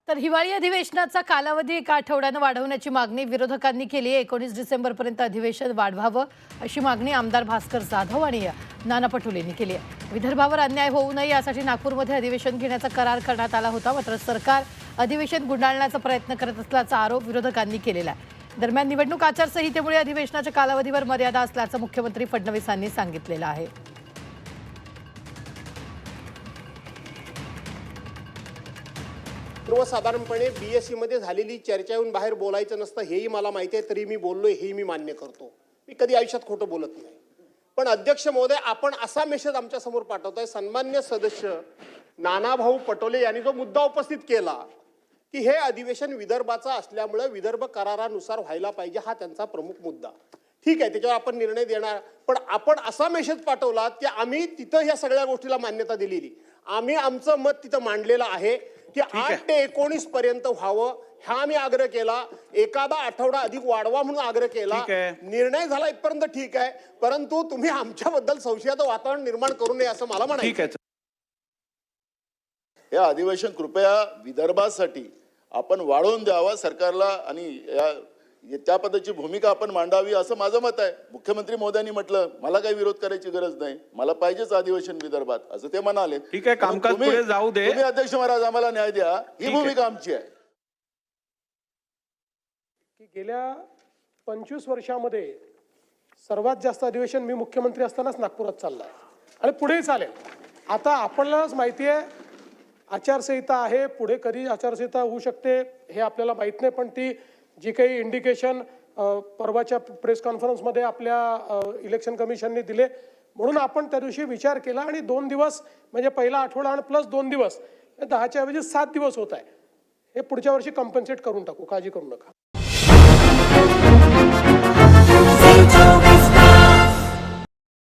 तर हिवाळी अधिवेशनाचा कालावधी एका आठवड्यानं वाढवण्याची मागणी विरोधकांनी केली आहे। 19 डिसेंबरपर्यंत अधिवेशन वाढवावं अशी मागणी आमदार भास्कर जाधव आणि नाना पटोलेंनी केली आहे। विदर्भावर अन्याय होऊ नये यासाठी नागपूरमध्ये अधिवेशन घेण्याचा करार करण्यात आला होता, मात्र सरकार अधिवेशन गुंडाळण्याचा प्रयत्न करत असल्याचा आरोप विरोधकांनी केलेला आहे। दरम्यान निवडणूक आचारसंहितेमुळे अधिवेशनाच्या कालावधीवर मर्यादा असल्याचं मुख्यमंत्री फडणवीसांनी सांगितलेलं आहे। सर्वसाधारणपणे बीएससी मध्ये झालेली चर्चा येऊन बाहेर बोलायचं नसतं हेही मला माहिती आहे, तरी मी बोललोय हेही मी मान्य करतो। मी कधी आयुष्यात खोटं बोलत नाही। पण अध्यक्ष महोदय, आपण असा मेसेज आमच्या समोर पाठवतोय, सन्मान्य सदस्य नानाभाऊ पटोले यांनी जो मुद्दा उपस्थित केला की हे अधिवेशन विदर्भाचा असल्यामुळे विदर्भ करारानुसार व्हायला पाहिजे, हा त्यांचा प्रमुख मुद्दा। ठीक आहे, त्याच्यावर आपण निर्णय देणार, पण आपण असा मेसेज पाठवला की आम्ही तिथं या सगळ्या गोष्टीला मान्यता दिलेली, आम्ही आमचं मत तिथं मांडलेलं आहे की 8 ते 19 पर्यंत व्हावं, हा आम्ही आग्रह केला। एखादा आठवडा अधिक वाढवा म्हणून आग्रह केला, निर्णय झाला इथपर्यंत ठीक आहे, परंतु तुम्ही आमच्याबद्दल संशयाचं वातावरण निर्माण करू नये असं मला म्हणायचं आहे। हे अधिवेशन कृपया विदर्भासाठी आपण वाढवून द्यावा सरकारला आणि त्या पद्धतीची भूमिका आपण मांडावी असं माझं मत आहे। मुख्यमंत्री मोदयांनी म्हटलं मला काही विरोध करायची गरज नाही, मला पाहिजेच अधिवेशन विदर्भात असं ते म्हणाले। ठीक आहे, कामकाज पुढे जाऊ दे। तुम्ही अध्यक्ष महाराज आम्हाला न्याय द्या, ही भूमिका आमची आहे। की गेल्या 25 वर्षामध्ये सर्वात जास्त अधिवेशन मी मुख्यमंत्री असतानाच नागपुरात चाललंय आणि पुढेही चालेल। आता आपल्यालाच माहिती आहे आचारसंहिता आहे, पुढे कधी आचारसंहिता होऊ शकते हे आपल्याला माहित नाही, पण ती जी काही इंडिकेशन परवाच्या प्रेस कॉन्फरन्समध्ये आपल्या इलेक्शन कमिशनने दिले, म्हणून आपण त्या दिवशी विचार केला आणि 2 दिवस म्हणजे पहिला आठवडा आणि प्लस 2 दिवस 10च्या ऐवजी 7 दिवस होत आहे। हे पुढच्या वर्षी कॉम्पन्सेट करून टाकू, काळजी करू नका।